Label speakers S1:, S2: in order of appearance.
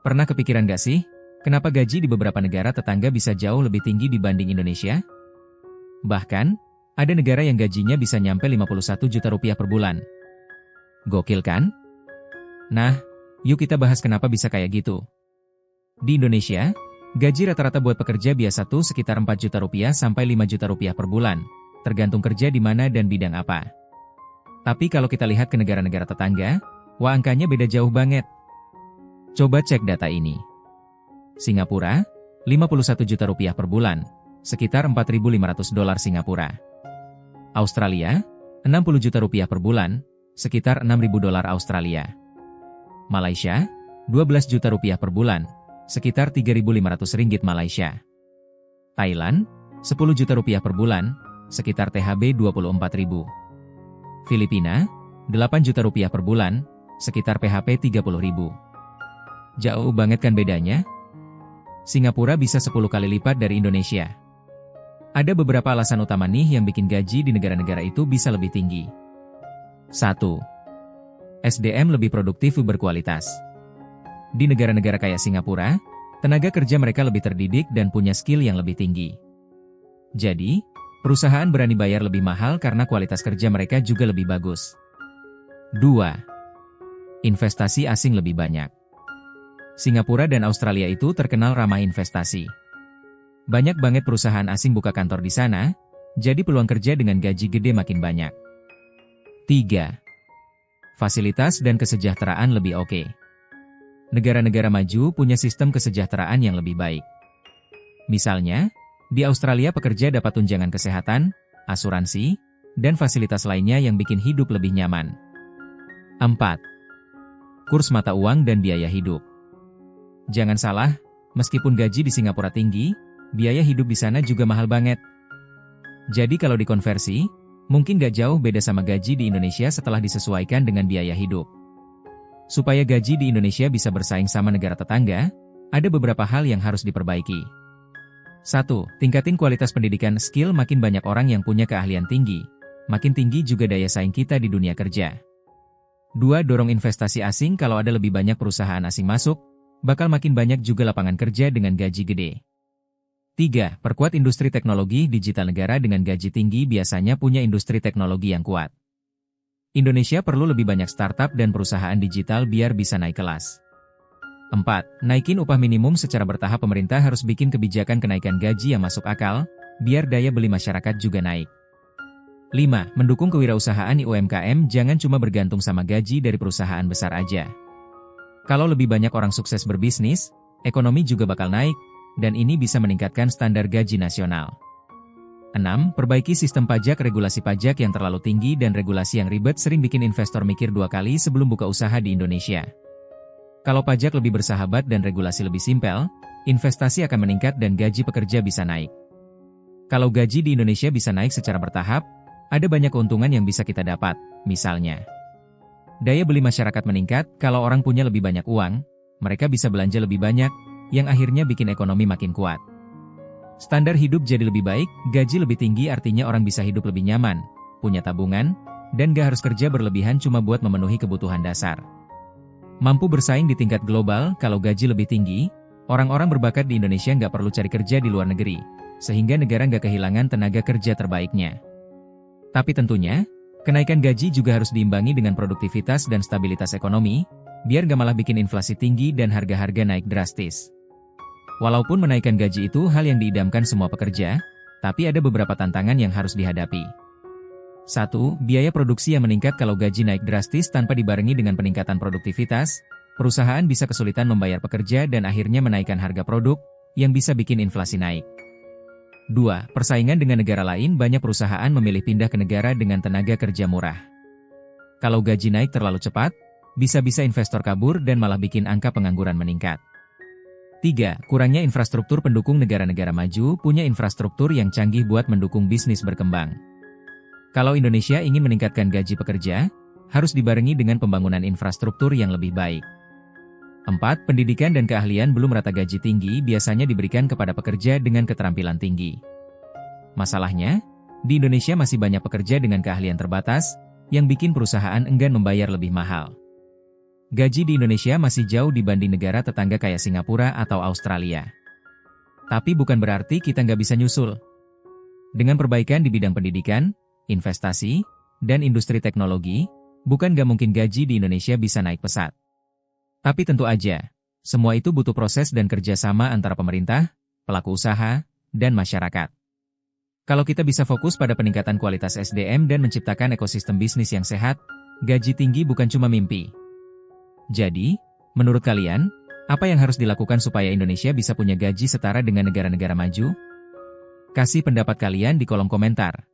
S1: Pernah kepikiran gak sih, kenapa gaji di beberapa negara tetangga bisa jauh lebih tinggi dibanding Indonesia? Bahkan, ada negara yang gajinya bisa nyampe 51 juta rupiah per bulan. Gokil kan? Nah, yuk kita bahas kenapa bisa kayak gitu. Di Indonesia, gaji rata-rata buat pekerja biasa tuh sekitar 4 juta rupiah sampai 5 juta rupiah per bulan, tergantung kerja di mana dan bidang apa. Tapi kalau kita lihat ke negara-negara tetangga, wah angkanya beda jauh banget. Coba cek data ini. Singapura, 51 juta rupiah per bulan, sekitar 4.500 dolar Singapura. Australia, 60 juta rupiah per bulan, sekitar 6.000 dolar Australia. Malaysia, 12 juta rupiah per bulan, sekitar 3.500 ringgit Malaysia. Thailand, 10 juta rupiah per bulan, sekitar THB 24.000. Filipina, 8 juta rupiah per bulan, sekitar PHP 30.000. Jauh banget kan bedanya? Singapura bisa 10 kali lipat dari Indonesia. Ada beberapa alasan utama nih yang bikin gaji di negara-negara itu bisa lebih tinggi. 1. SDM lebih produktif berkualitas. Di negara-negara kayak Singapura, tenaga kerja mereka lebih terdidik dan punya skill yang lebih tinggi. Jadi, perusahaan berani bayar lebih mahal karena kualitas kerja mereka juga lebih bagus. 2. Investasi asing lebih banyak. Singapura dan Australia itu terkenal ramah investasi. Banyak banget perusahaan asing buka kantor di sana, jadi peluang kerja dengan gaji gede makin banyak. 3. Fasilitas dan kesejahteraan lebih oke. Negara-negara maju punya sistem kesejahteraan yang lebih baik. Misalnya, di Australia pekerja dapat tunjangan kesehatan, asuransi, dan fasilitas lainnya yang bikin hidup lebih nyaman. 4. Kurs mata uang dan biaya hidup. Jangan salah, meskipun gaji di Singapura tinggi, biaya hidup di sana juga mahal banget. Jadi kalau dikonversi, mungkin gak jauh beda sama gaji di Indonesia setelah disesuaikan dengan biaya hidup. Supaya gaji di Indonesia bisa bersaing sama negara tetangga, ada beberapa hal yang harus diperbaiki. 1. Tingkatin kualitas pendidikan skill. Makin banyak orang yang punya keahlian tinggi, makin tinggi juga daya saing kita di dunia kerja. 2. Dorong investasi asing. Kalau ada lebih banyak perusahaan asing masuk, bakal makin banyak juga lapangan kerja dengan gaji gede. 3. Perkuat industri teknologi digital. Negara dengan gaji tinggi biasanya punya industri teknologi yang kuat. Indonesia perlu lebih banyak startup dan perusahaan digital biar bisa naik kelas. 4. Naikin upah minimum secara bertahap. Pemerintah harus bikin kebijakan kenaikan gaji yang masuk akal, biar daya beli masyarakat juga naik. 5. Mendukung kewirausahaan UMKM. Jangan cuma bergantung sama gaji dari perusahaan besar aja. Kalau lebih banyak orang sukses berbisnis, ekonomi juga bakal naik, dan ini bisa meningkatkan standar gaji nasional. 6. Perbaiki sistem pajak. Regulasi pajak yang terlalu tinggi dan regulasi yang ribet sering bikin investor mikir 2 kali sebelum buka usaha di Indonesia. Kalau pajak lebih bersahabat dan regulasi lebih simpel, investasi akan meningkat dan gaji pekerja bisa naik. Kalau gaji di Indonesia bisa naik secara bertahap, ada banyak keuntungan yang bisa kita dapat, misalnya daya beli masyarakat meningkat. Kalau orang punya lebih banyak uang, mereka bisa belanja lebih banyak, yang akhirnya bikin ekonomi makin kuat. Standar hidup jadi lebih baik, gaji lebih tinggi artinya orang bisa hidup lebih nyaman, punya tabungan, dan gak harus kerja berlebihan cuma buat memenuhi kebutuhan dasar. Mampu bersaing di tingkat global. Kalau gaji lebih tinggi, orang-orang berbakat di Indonesia gak perlu cari kerja di luar negeri, sehingga negara gak kehilangan tenaga kerja terbaiknya. Tapi tentunya, kenaikan gaji juga harus diimbangi dengan produktivitas dan stabilitas ekonomi, biar gak malah bikin inflasi tinggi dan harga-harga naik drastis. Walaupun menaikkan gaji itu hal yang diidamkan semua pekerja, tapi ada beberapa tantangan yang harus dihadapi. 1. Biaya produksi yang meningkat. Kalau gaji naik drastis tanpa dibarengi dengan peningkatan produktivitas, perusahaan bisa kesulitan membayar pekerja dan akhirnya menaikkan harga produk, yang bisa bikin inflasi naik. 2. Persaingan dengan negara lain. Banyak perusahaan memilih pindah ke negara dengan tenaga kerja murah. Kalau gaji naik terlalu cepat, bisa-bisa investor kabur dan malah bikin angka pengangguran meningkat. 3. Kurangnya infrastruktur pendukung. Negara-negara maju punya infrastruktur yang canggih buat mendukung bisnis berkembang. Kalau Indonesia ingin meningkatkan gaji pekerja, harus dibarengi dengan pembangunan infrastruktur yang lebih baik. 4. Pendidikan dan keahlian. Belum rata. Gaji tinggi biasanya diberikan kepada pekerja dengan keterampilan tinggi. Masalahnya, di Indonesia masih banyak pekerja dengan keahlian terbatas, yang bikin perusahaan enggan membayar lebih mahal. Gaji di Indonesia masih jauh dibanding negara tetangga kayak Singapura atau Australia. Tapi bukan berarti kita nggak bisa nyusul. Dengan perbaikan di bidang pendidikan, investasi, dan industri teknologi, bukan nggak mungkin gaji di Indonesia bisa naik pesat. Tapi tentu aja, semua itu butuh proses dan kerjasama antara pemerintah, pelaku usaha, dan masyarakat. Kalau kita bisa fokus pada peningkatan kualitas SDM dan menciptakan ekosistem bisnis yang sehat, gaji tinggi bukan cuma mimpi. Jadi, menurut kalian, apa yang harus dilakukan supaya Indonesia bisa punya gaji setara dengan negara-negara maju? Kasih pendapat kalian di kolom komentar.